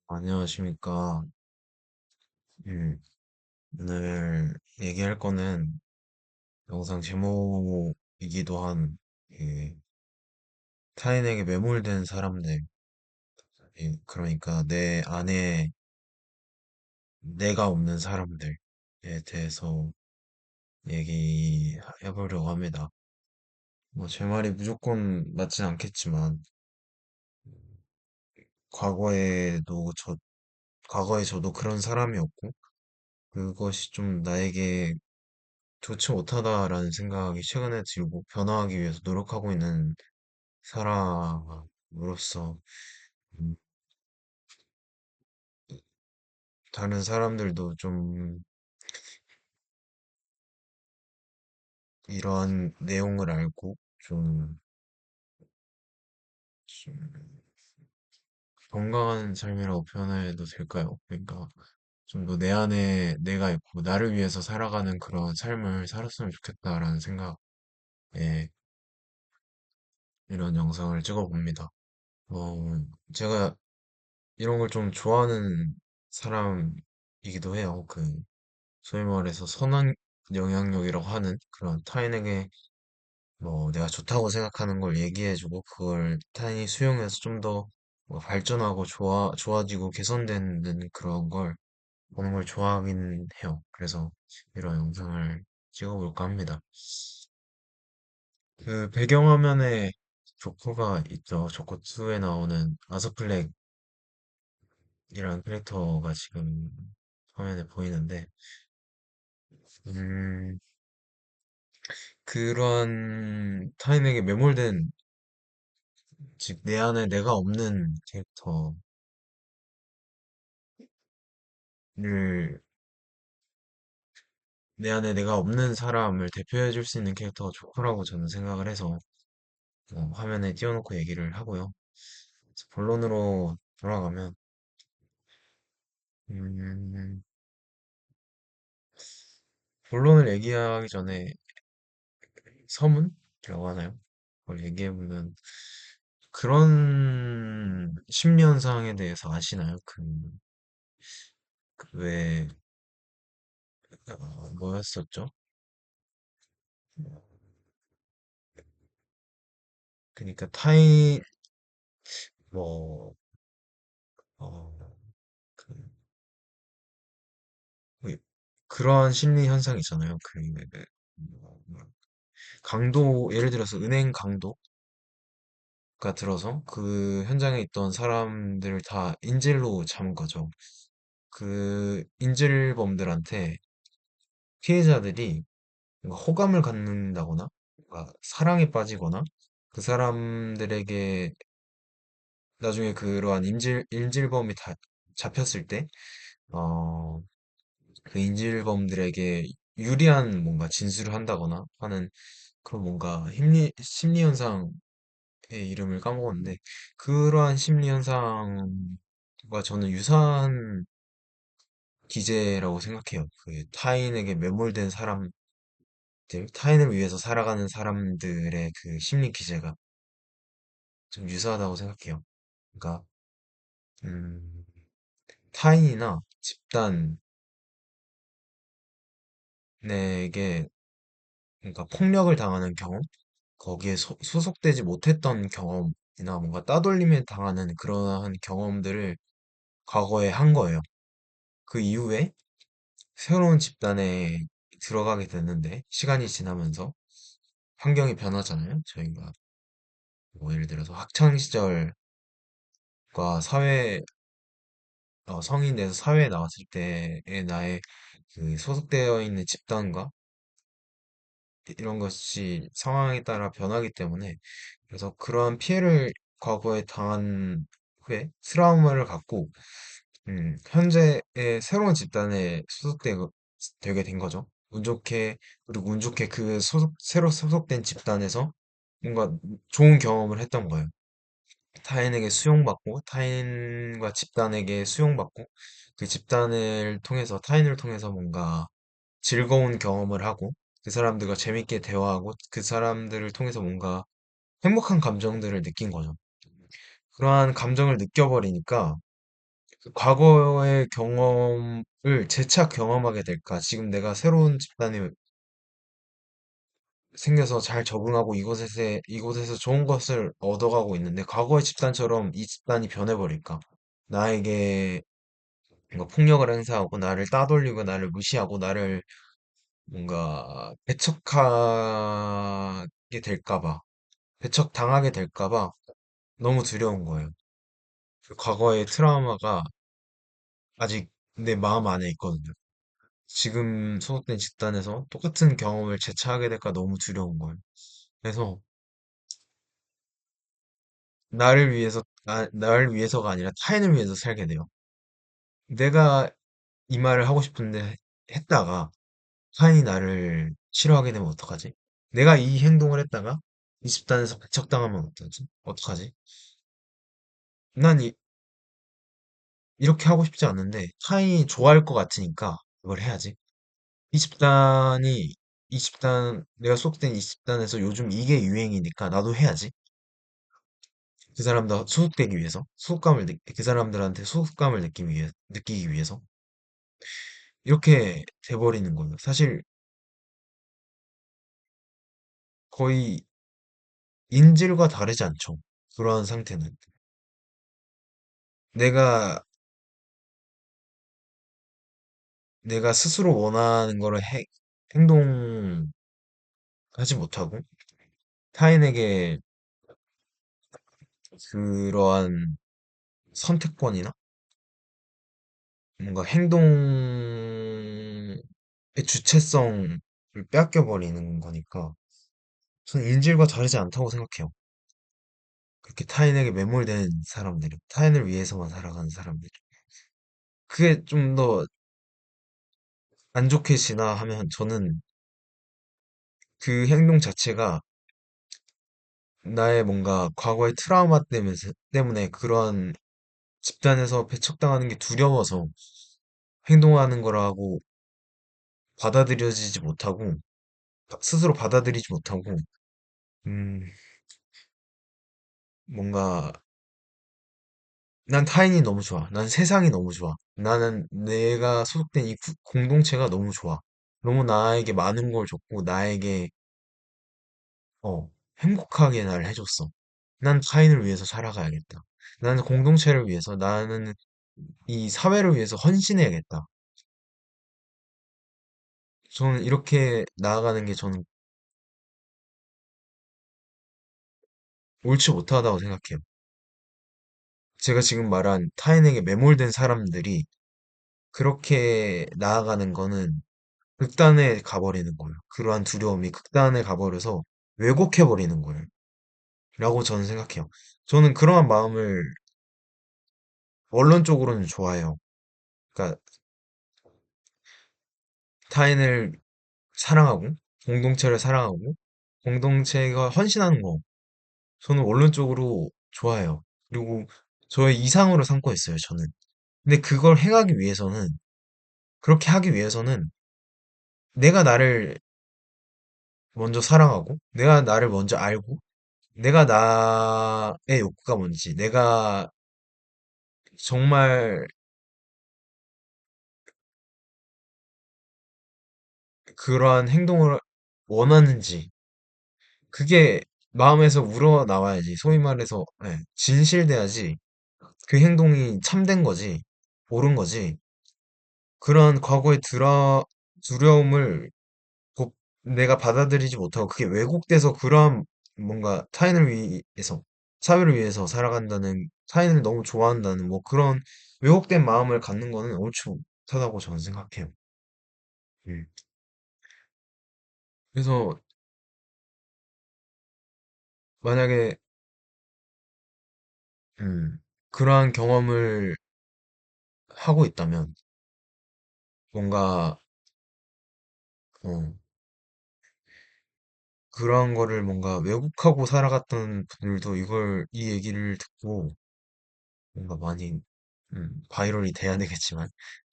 안녕하십니까. 음, 오늘 얘기할 거는 영상 제목이기도 한 타인에게 매몰된 사람들, 그러니까 내 안에 내가 없는 사람들에 대해서 얘기해 보려고 합니다. 뭐 제 말이 무조건 맞진 않겠지만 과거에도 저 과거에 저도 그런 사람이었고 그것이 좀 나에게 좋지 못하다라는 생각이 최근에 들고 변화하기 위해서 노력하고 있는 사람으로서 음, 다른 사람들도 좀 이러한 내용을 알고 좀 건강한 삶이라고 표현해도 될까요? 그러니까 좀 더 내 안에 내가 있고 나를 위해서 살아가는 그런 삶을 살았으면 좋겠다라는 생각에 이런 영상을 찍어봅니다. 제가 이런 걸 좀 좋아하는 사람이기도 해요. 소위 말해서 선한 영향력이라고 하는 그런 타인에게 뭐 내가 좋다고 생각하는 걸 얘기해주고 그걸 타인이 수용해서 좀 더 발전하고 좋아지고 개선되는 그런 걸 보는 걸 좋아하긴 해요. 그래서 이런 영상을 찍어볼까 합니다. 그 배경화면에 조커가 있죠. 조커 2에 나오는 아서플렉이라는 캐릭터가 지금 화면에 보이는데, 음, 그런 타인에게 매몰된 즉, 내 안에 내가 없는 캐릭터를, 내 안에 내가 없는 사람을 대표해 줄 수 있는 캐릭터가 조커라고 저는 생각을 해서, 화면에 띄워놓고 얘기를 하고요. 그래서 본론으로 돌아가면, 음, 본론을 얘기하기 전에 서문이라고 하나요? 그걸 얘기해보면, 그런 심리 현상에 대해서 아시나요? 왜, 뭐였었죠? 그러니까 뭐, 어, 그, 그러한 심리 현상 있잖아요. 뭐, 예를 들어서 은행 강도가 들어서 그 현장에 있던 사람들을 다 인질로 잡은 거죠. 그 인질범들한테 피해자들이 뭔가 호감을 갖는다거나, 뭔가 사랑에 빠지거나, 그 사람들에게 나중에 그러한 인질범이 다 잡혔을 때, 어, 그 인질범들에게 유리한 뭔가 진술을 한다거나 하는 그런 뭔가 심리 현상의 이름을 까먹었는데 그러한 심리 현상과 저는 유사한 기제라고 생각해요. 그 타인에게 매몰된 사람들, 타인을 위해서 살아가는 사람들의 그 심리 기제가 좀 유사하다고 생각해요. 그러니까 음, 타인이나 집단에게 그러니까 폭력을 당하는 경험, 거기에 소속되지 못했던 경험이나 뭔가 따돌림에 당하는 그러한 경험들을 과거에 한 거예요. 그 이후에 새로운 집단에 들어가게 됐는데, 시간이 지나면서 환경이 변하잖아요. 저희가 뭐 예를 들어서 학창 시절과 성인 돼서 사회에 나왔을 때의 나의 그 소속되어 있는 집단과 이런 것이 상황에 따라 변하기 때문에 그래서 그러한 피해를 과거에 당한 후에 트라우마를 갖고 현재의 새로운 집단에 되게 된 거죠. 그리고 운 좋게 새로 소속된 집단에서 뭔가 좋은 경험을 했던 거예요. 타인과 집단에게 수용받고, 그 타인을 통해서 뭔가 즐거운 경험을 하고, 그 사람들과 재밌게 대화하고, 그 사람들을 통해서 뭔가 행복한 감정들을 느낀 거죠. 그러한 감정을 느껴버리니까 과거의 경험을 재차 경험하게 될까? 지금 내가 새로운 집단이 생겨서 잘 적응하고 이곳에서 좋은 것을 얻어가고 있는데, 과거의 집단처럼 이 집단이 변해버릴까? 나에게 뭔가 폭력을 행사하고, 나를 따돌리고, 나를 무시하고, 나를 뭔가 배척하게 될까 봐, 배척당하게 될까 봐 너무 두려운 거예요. 그 과거의 트라우마가 아직 내 마음 안에 있거든요. 지금 소속된 집단에서 똑같은 경험을 재차하게 될까 너무 두려운 거예요. 그래서 나를 위해서가 아니라 타인을 위해서 살게 돼요. 내가 이 말을 하고 싶은데 했다가 타인이 나를 싫어하게 되면 어떡하지? 내가 이 행동을 했다가 이 집단에서 배척당하면 어떡하지? 어떡하지? 난 이렇게 하고 싶지 않은데 타인이 좋아할 것 같으니까 이걸 해야지. 이 집단이 내가 소속된 이 집단에서 요즘 이게 유행이니까 나도 해야지. 그 사람도 소속되기 위해서, 그 사람들한테 소속감을 느끼기 위해서. 이렇게 돼버리는 거예요. 사실 거의 인질과 다르지 않죠. 그러한 상태는. 내가, 내가 스스로 원하는 거를 행동하지 못하고, 타인에게 그러한 선택권이나 뭔가 행동의 주체성을 뺏겨버리는 거니까, 저는 인질과 다르지 않다고 생각해요. 그렇게 타인에게 매몰된 사람들이, 타인을 위해서만 살아가는 사람들. 그게 좀 더 안 좋게 하면 저는 그 행동 자체가 나의 뭔가 과거의 트라우마 때문에 그런 집단에서 배척당하는 게 두려워서 행동하는 거라고 받아들여지지 못하고, 스스로 받아들이지 못하고, 음, 뭔가 난 타인이 너무 좋아. 난 세상이 너무 좋아. 나는 내가 소속된 이 공동체가 너무 좋아. 너무 나에게 많은 걸 줬고, 나에게, 행복하게 날 해줬어. 난 타인을 위해서 살아가야겠다. 나는 공동체를 위해서, 나는 이 사회를 위해서 헌신해야겠다. 저는 이렇게 나아가는 게 저는 옳지 못하다고 생각해요. 제가 지금 말한 타인에게 매몰된 사람들이 그렇게 나아가는 거는 극단에 가버리는 거예요. 그러한 두려움이 극단에 가버려서 왜곡해버리는 거예요. 라고 저는 생각해요. 저는 그러한 마음을 원론적으로는 좋아해요. 그러니까 타인을 사랑하고, 공동체를 사랑하고, 공동체가 헌신하는 거, 저는 원론적으로 좋아해요. 그리고 저의 이상으로 삼고 있어요, 저는. 근데 그걸 행하기 위해서는, 그렇게 하기 위해서는 내가 나를 먼저 사랑하고, 내가 나를 먼저 알고, 내가 나의 욕구가 뭔지, 내가 정말 그러한 행동을 원하는지, 그게 마음에서 우러나와야지. 소위 말해서, 진실돼야지. 그 행동이 참된 거지, 옳은 거지. 그런 과거의 두려움을 내가 받아들이지 못하고 그게 왜곡돼서 그런 뭔가 타인을 위해서, 사회를 위해서 살아간다는, 타인을 너무 좋아한다는 뭐 그런 왜곡된 마음을 갖는 거는 옳지 못하다고 저는 생각해요. 음. 그래서 만약에 그러한 경험을 하고 있다면 뭔가 어, 그러한 거를 뭔가 왜곡하고 살아갔던 분들도 이 얘기를 듣고 뭔가 많이 바이럴이 돼야 되겠지만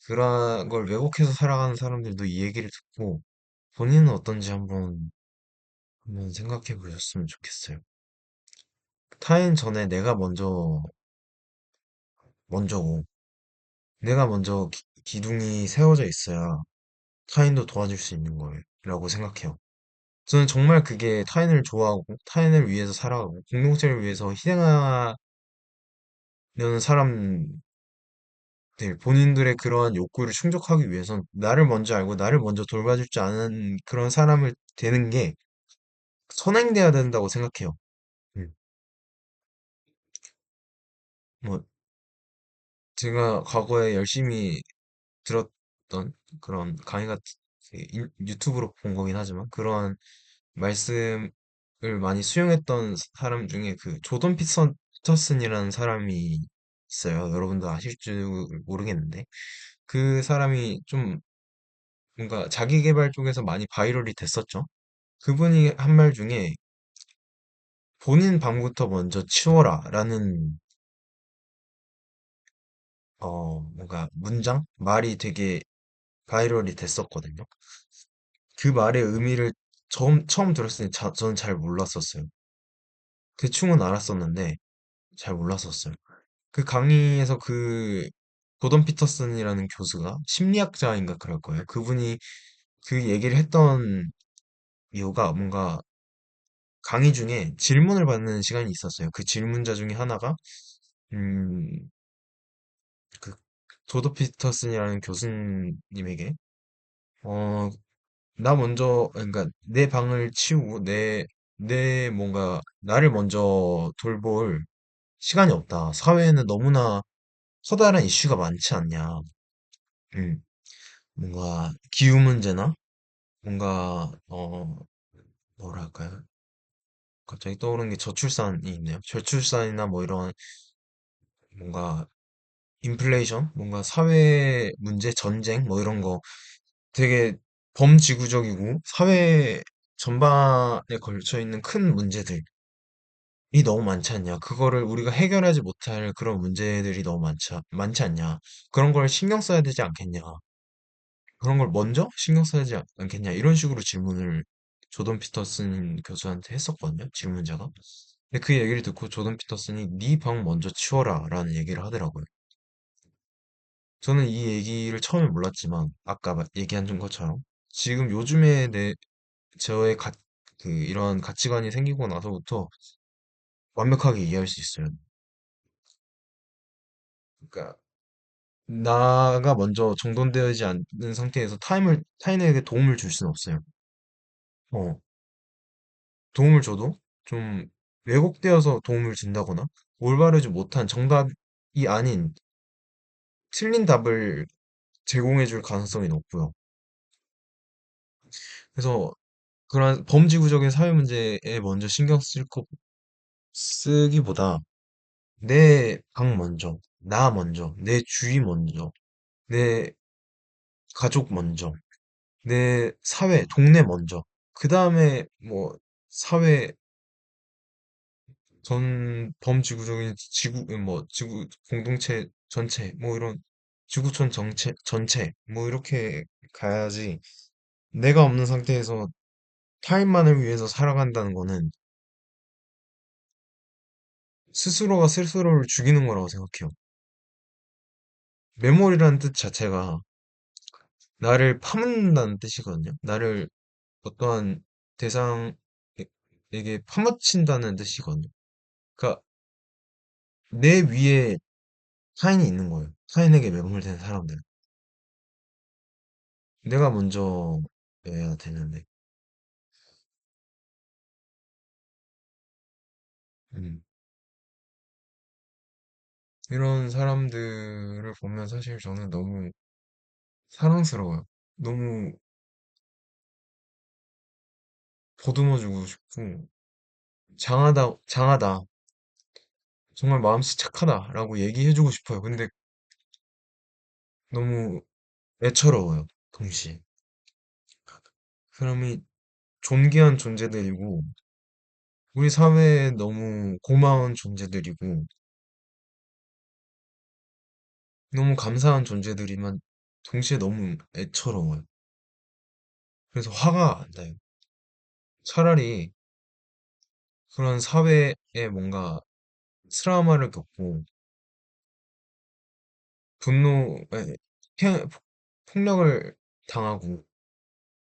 그런 걸 왜곡해서 살아가는 사람들도 이 얘기를 듣고 본인은 어떤지 한번 생각해 보셨으면 좋겠어요. 타인 전에 내가 먼저고 내가 먼저 기둥이 세워져 있어야 타인도 도와줄 수 있는 거예요. 라고 생각해요. 저는 정말 그게 타인을 좋아하고, 타인을 위해서 살아가고, 공동체를 위해서 희생하려는 사람들, 본인들의 그러한 욕구를 충족하기 위해선 나를 먼저 알고, 나를 먼저 돌봐줄 줄 아는 그런 사람을 되는 게 선행돼야 된다고 생각해요. 음. 뭐, 제가 과거에 열심히 들었던 그런 강의 같은, 유튜브로 본 거긴 하지만, 그런 말씀을 많이 수용했던 사람 중에 그 조던 피터슨이라는 사람이 있어요. 여러분도 아실 줄 모르겠는데 그 사람이 좀 뭔가 자기 개발 쪽에서 많이 바이럴이 됐었죠. 그분이 한 말 중에 본인 방부터 먼저 치워라 라는 뭔가 문장? 말이 되게 바이럴이 됐었거든요. 그 말의 의미를 처음 들었을 때 저는 잘 몰랐었어요. 대충은 알았었는데 잘 몰랐었어요. 그 강의에서 그 도던 피터슨이라는 교수가 심리학자인가 그럴 거예요. 그분이 그 얘기를 했던 이유가 뭔가 강의 중에 질문을 받는 시간이 있었어요. 그 질문자 중에 하나가 음, 그 도던 피터슨이라는 교수님에게 어, 나 먼저 그러니까 내 방을 치우고 내 뭔가 나를 먼저 돌볼 시간이 없다. 사회에는 너무나 커다란 이슈가 많지 않냐. 음. 뭔가 기후 문제나 뭔가 뭐랄까요? 갑자기 떠오르는 게 저출산이 있네요. 저출산이나 뭐 이런 뭔가 인플레이션, 뭔가 사회 문제, 전쟁 뭐 이런 거 되게 범지구적이고 사회 전반에 걸쳐 있는 큰 문제들이 너무 많지 않냐? 그거를 우리가 해결하지 못할 그런 문제들이 너무 많지 않냐? 그런 걸 신경 써야 되지 않겠냐? 그런 걸 먼저 신경 써야지 않겠냐 이런 식으로 질문을 조던 피터슨 교수한테 했었거든요, 질문자가. 근데 그 얘기를 듣고 조던 피터슨이 네 방 먼저 치워라 라는 얘기를 하더라고요. 저는 이 얘기를 처음에 몰랐지만 아까 얘기한 것처럼 지금 요즘에 저의 이런 가치관이 생기고 나서부터 완벽하게 이해할 수 있어요. 그러니까 나가 먼저 정돈되지 않는 상태에서 타인에게 도움을 줄 수는 없어요. 어, 도움을 줘도 좀 왜곡되어서 도움을 준다거나 올바르지 못한 정답이 아닌 틀린 답을 제공해 줄 가능성이 높고요. 그래서 그런 범지구적인 사회 문제에 먼저 쓰기보다 내 방 먼저, 나 먼저, 내 주위 먼저, 내 가족 먼저, 내 사회, 동네 먼저, 그 다음에 뭐 사회 전 범지구적인 지구 공동체 전체 뭐 이런 지구촌 전체 뭐 이렇게 가야지. 내가 없는 상태에서 타인만을 위해서 살아간다는 거는 스스로가 스스로를 죽이는 거라고 생각해요. 메모리라는 뜻 자체가 나를 파묻는다는 뜻이거든요. 나를 어떠한 대상에게 파묻힌다는 뜻이거든요. 그러니까 내 위에 타인이 있는 거예요. 타인에게 매몰된 사람들. 내가 먼저 해야 되는데. 음. 이런 사람들을 보면 사실 저는 너무 사랑스러워요. 너무 보듬어주고 싶고, 장하다. 정말 마음씨 착하다라고 얘기해주고 싶어요. 근데 너무 애처로워요. 동시에. 사람이 존귀한 존재들이고, 우리 사회에 너무 고마운 존재들이고, 너무 감사한 존재들이만 동시에 너무 애처로워요. 그래서 화가 나요. 차라리 그런 사회에 뭔가 트라우마를 겪고 아니, 폭력을 당하고,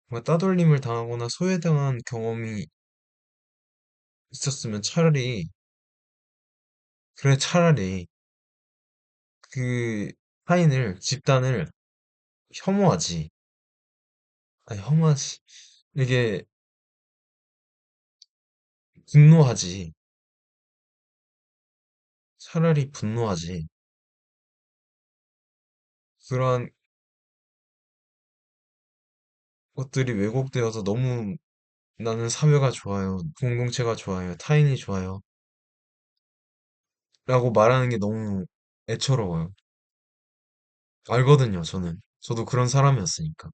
뭔가 따돌림을 당하거나 소외당한 경험이 있었으면 차라리 그 집단을 혐오하지. 아니, 혐오하지. 이게 분노하지. 차라리 분노하지. 그러한 것들이 왜곡되어서 너무 나는 사회가 좋아요. 공동체가 좋아요. 타인이 좋아요. 라고 말하는 게 너무 애처로워요. 알거든요, 저는. 저도 그런 사람이었으니까.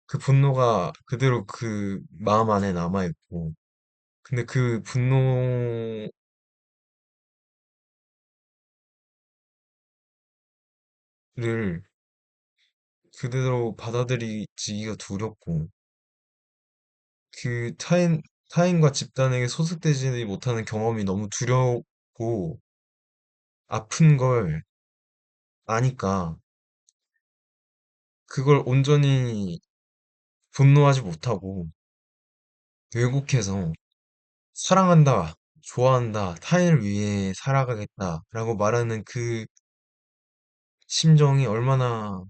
그 분노가 그대로 그 마음 안에 남아있고. 근데 그 분노를 그대로 받아들이기가 두렵고, 그 타인과 집단에게 소속되지 못하는 경험이 너무 두렵고, 아픈 걸 아니까, 그걸 온전히 분노하지 못하고, 왜곡해서, 사랑한다, 좋아한다, 타인을 위해 살아가겠다, 라고 말하는 그 심정이 얼마나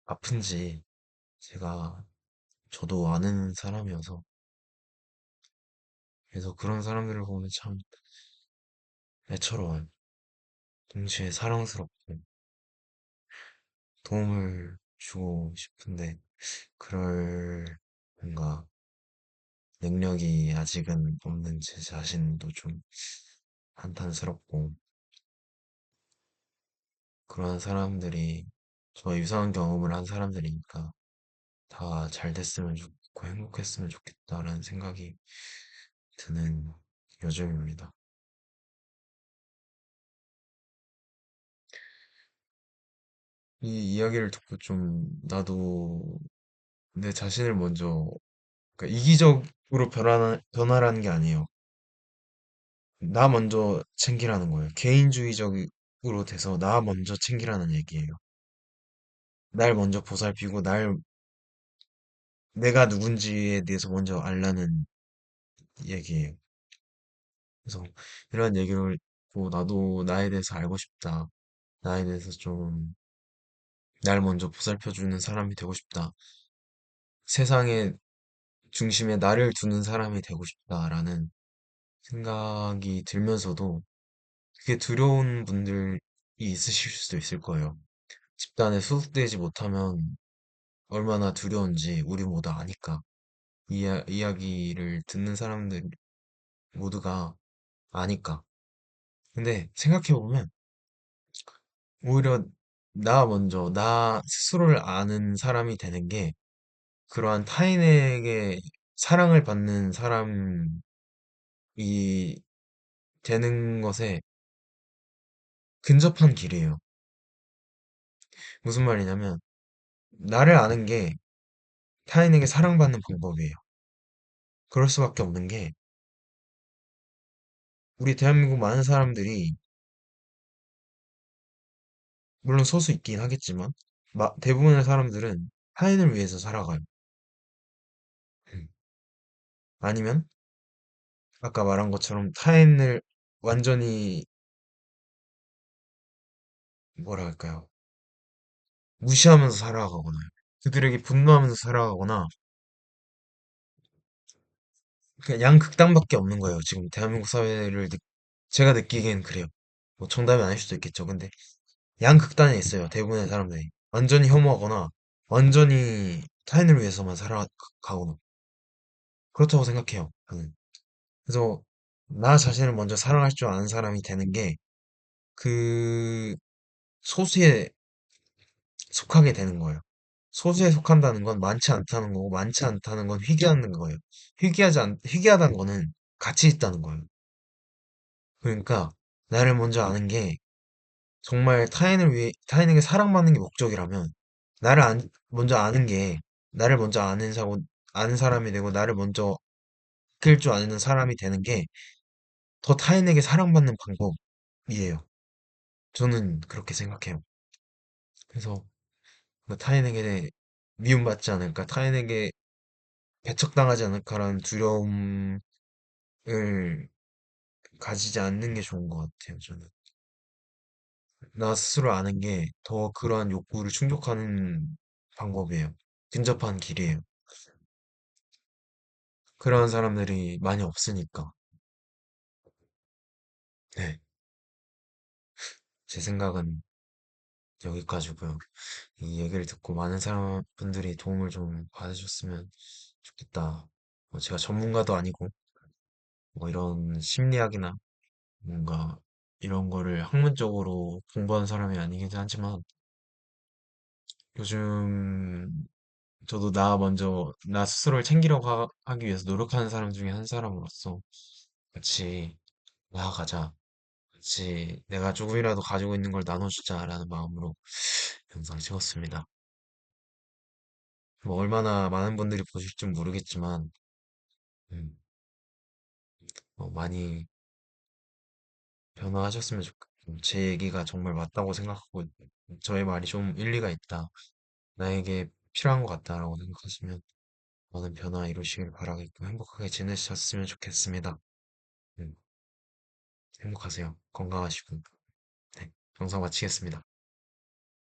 아픈지, 제가, 저도 아는 사람이어서, 그래서 그런 사람들을 보면 참 애처로워요. 동시에 사랑스럽고, 도움을 주고 싶은데, 그럴 뭔가 능력이 아직은 없는 제 자신도 좀 한탄스럽고, 그런 사람들이 저와 유사한 경험을 한 사람들이니까 다 잘 됐으면 좋겠고 행복했으면 좋겠다라는 생각이 드는 요즘입니다. 이 이야기를 듣고 좀 나도 내 자신을 먼저, 그러니까 이기적으로 변화라는 게 아니에요. 나 먼저 챙기라는 거예요. 개인주의적으로 돼서 나 먼저 챙기라는 얘기예요. 날 먼저 보살피고 내가 누군지에 대해서 먼저 알라는 얘기예요. 그래서 이런 얘기를 듣고 나도 나에 대해서 알고 싶다. 나에 대해서 좀 날 먼저 보살펴주는 사람이 되고 싶다. 세상의 중심에 나를 두는 사람이 되고 싶다라는 생각이 들면서도 그게 두려운 분들이 있으실 수도 있을 거예요. 집단에 소속되지 못하면 얼마나 두려운지 우리 모두 아니까. 이야기를 듣는 사람들 모두가 아니까. 근데 생각해보면 오히려 나 스스로를 아는 사람이 되는 게 그러한 타인에게 사랑을 받는 사람이 되는 것에 근접한 길이에요. 무슨 말이냐면 나를 아는 게 타인에게 사랑받는 방법이에요. 그럴 수밖에 없는 게 우리 대한민국 많은 사람들이 물론 소수 있긴 하겠지만 대부분의 사람들은 타인을 위해서 살아가요. 음. 아니면 아까 말한 것처럼 타인을 완전히 뭐라 할까요? 무시하면서 살아가거나 그들에게 분노하면서 살아가거나 그냥 양극단밖에 없는 거예요. 지금 대한민국 제가 느끼기엔 그래요. 뭐 정답이 아닐 수도 있겠죠. 근데 양극단에 있어요. 대부분의 사람들이 완전히 혐오하거나 완전히 타인을 위해서만 살아가거나 그렇다고 생각해요. 저는. 그래서 나 자신을 먼저 사랑할 줄 아는 사람이 되는 게 그 소수에 속하게 되는 거예요. 소수에 속한다는 건 많지 않다는 거고, 많지 않다는 건 희귀하다는 거예요. 희귀하다는 거는 가치 있다는 거예요. 그러니까, 나를 먼저 아는 게, 정말 타인에게 사랑받는 게 목적이라면, 먼저 아는 게, 나를 먼저 아는 사람이 되고, 나를 먼저 이끌 줄 아는 사람이 되는 게, 더 타인에게 사랑받는 방법이에요. 저는 그렇게 생각해요. 그래서 뭐 타인에게 미움받지 않을까, 타인에게 배척당하지 않을까라는 두려움을 가지지 않는 게 좋은 것 같아요, 저는. 나 스스로 아는 게 더 그러한 욕구를 충족하는 방법이에요. 근접한 길이에요. 그러한 사람들이 많이 없으니까. 네. 제 생각은 여기까지고요. 이 얘기를 듣고 많은 사람분들이 도움을 좀 받으셨으면 좋겠다. 뭐 제가 전문가도 아니고, 뭐 이런 심리학이나 뭔가 이런 거를 학문적으로 공부한 사람이 아니긴 하지만, 요즘 저도 나 스스로를 챙기려고 하기 위해서 노력하는 사람 중에 한 사람으로서 같이 나아가자. 같이 내가 조금이라도 가지고 있는 걸 나눠주자라는 마음으로 영상 찍었습니다. 뭐 얼마나 많은 분들이 보실지 모르겠지만, 음, 많이 변화하셨으면 좋겠고, 제 얘기가 정말 맞다고 생각하고, 저의 말이 좀 일리가 있다. 나에게 필요한 것 같다라고 생각하시면, 많은 변화 이루시길 바라겠고, 행복하게 지내셨으면 좋겠습니다. 음, 행복하세요. 건강하시고. 네, 영상 마치겠습니다.